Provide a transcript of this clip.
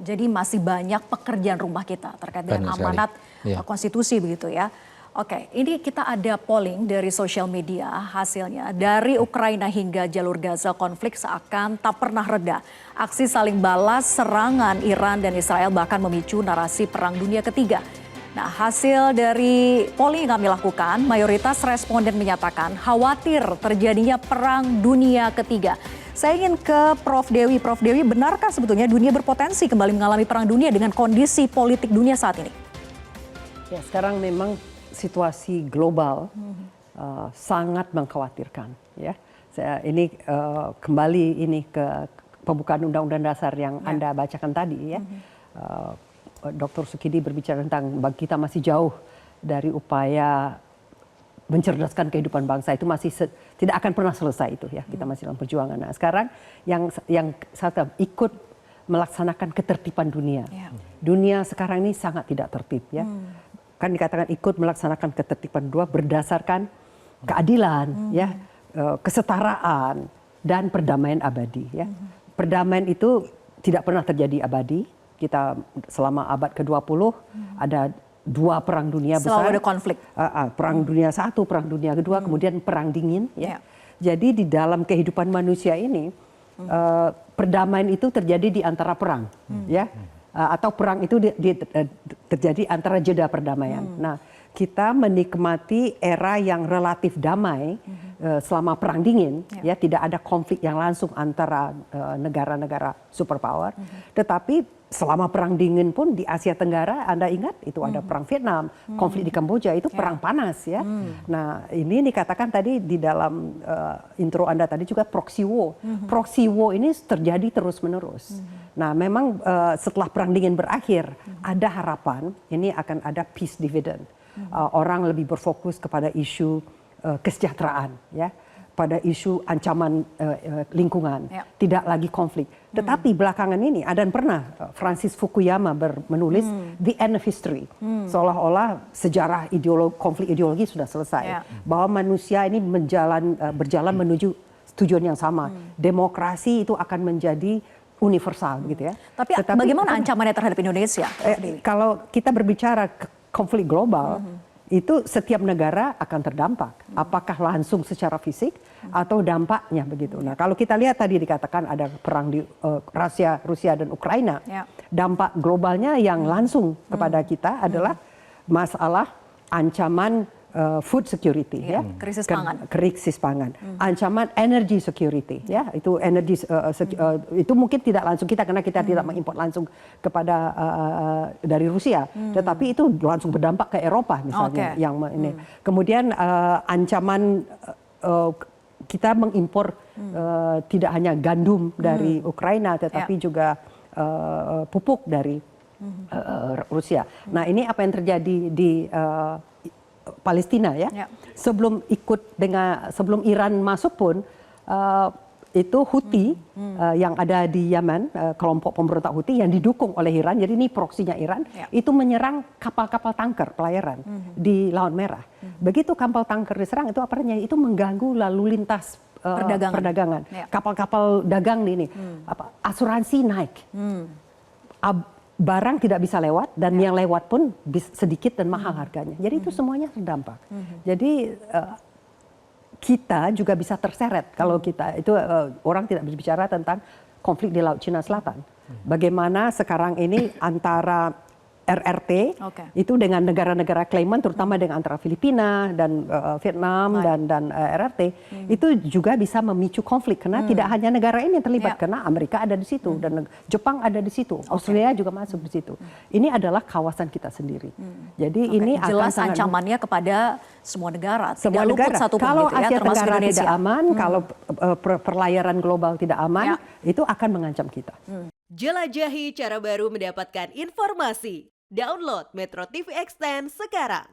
Jadi masih banyak pekerjaan rumah kita terkait dengan amanat konstitusi begitu ya. Oke, ini kita ada polling dari sosial media hasilnya. Dari Ukraina hingga jalur Gaza, konflik seakan tak pernah reda. Aksi saling balas serangan Iran dan Israel bahkan memicu narasi Perang Dunia Ketiga. Nah, hasil dari polling yang kami lakukan, mayoritas responden menyatakan khawatir terjadinya Perang Dunia Ketiga. Saya ingin ke Prof. Dewi. Prof. Dewi, benarkah sebetulnya dunia berpotensi kembali mengalami perang dunia dengan kondisi politik dunia saat ini? Ya, sekarang memang situasi global sangat mengkhawatirkan. Ya, saya ini kembali ini ke pembukaan Undang-Undang Dasar yang Anda bacakan tadi. Ya, Dr. Sukidi berbicara tentang bagi kita masih jauh dari upaya mencerdaskan kehidupan bangsa, itu masih tidak akan pernah selesai itu ya, kita masih dalam perjuangan. Nah, sekarang yang saya ikut melaksanakan ketertiban dunia. Dunia sekarang ini sangat tidak tertib ya. Kan dikatakan ikut melaksanakan ketertiban dunia berdasarkan keadilan ya, kesetaraan dan perdamaian abadi ya. Perdamaian itu tidak pernah terjadi abadi. Kita selama abad ke-20 ada 2 perang dunia besar. Selalu ada konflik. Perang dunia 1, perang dunia kedua, kemudian perang dingin. Ya. Jadi di dalam kehidupan manusia ini perdamaian itu terjadi di antara perang, ya, atau perang itu terjadi antara jeda perdamaian. Nah, kita menikmati era yang relatif damai selama perang dingin, ya, tidak ada konflik yang langsung antara negara-negara superpower, tetapi selama perang dingin pun di Asia Tenggara, Anda ingat itu ada perang Vietnam, konflik di Kamboja itu perang panas ya. Nah, ini dikatakan tadi di dalam intro Anda tadi juga proxy war. Proxy war ini terjadi terus-menerus. Nah, memang setelah perang dingin berakhir, ada harapan ini akan ada peace dividend. Orang lebih berfokus kepada isu kesejahteraan ya, pada isu ancaman lingkungan, tidak lagi konflik. Tetapi belakangan ini ada yang pernah Francis Fukuyama menulis The End of History, seolah-olah sejarah konflik ideologi sudah selesai, bahwa manusia ini berjalan menuju tujuan yang sama, demokrasi itu akan menjadi universal, gitu ya. Tetapi bagaimana ancamannya terhadap Indonesia? Kalau kita berbicara konflik global, itu setiap negara akan terdampak. Apakah langsung secara fisik atau dampaknya begitu. Nah, kalau kita lihat tadi dikatakan ada perang di Rusia dan Ukraina. Dampak globalnya yang langsung kepada kita adalah masalah ancaman food security ya, krisis pangan, ancaman energy security ya, itu energi itu mungkin tidak langsung kita karena kita tidak mengimpor langsung kepada dari Rusia, tetapi itu langsung berdampak ke Eropa misalnya yang ini. Kemudian ancaman kita mengimpor tidak hanya gandum dari Ukraina tetapi juga pupuk dari Rusia. Nah, ini apa yang terjadi di Palestina ya. Sebelum sebelum Iran masuk pun itu Houthi yang ada di Yaman, kelompok pemberontak Houthi yang didukung oleh Iran, jadi ini proksinya Iran, itu menyerang kapal-kapal tanker pelayaran di Laut Merah. Begitu kapal tanker diserang itu apa namanya? Itu mengganggu lalu lintas perdagangan. Kapal-kapal dagang ini asuransi naik. Barang tidak bisa lewat dan yang lewat pun sedikit dan mahal harganya. Jadi itu semuanya terdampak. Jadi kita juga bisa terseret kalau kita itu orang tidak berbicara tentang konflik di Laut Cina Selatan. Bagaimana sekarang ini antara RRT itu dengan negara-negara claimant, terutama dengan antara Filipina dan Vietnam dan RRT, itu juga bisa memicu konflik karena tidak hanya negara ini yang terlibat, karena Amerika ada di situ dan Jepang ada di situ, Australia juga masuk di situ. Ini adalah kawasan kita sendiri. Jadi ini jelas akan ancamannya kepada semua negara. Semua negara. Kalau Asia Tenggara tidak aman, kalau perlayaran global tidak aman, itu akan mengancam kita. Jelajahi cara baru mendapatkan informasi. Download Metro TV Extend sekarang.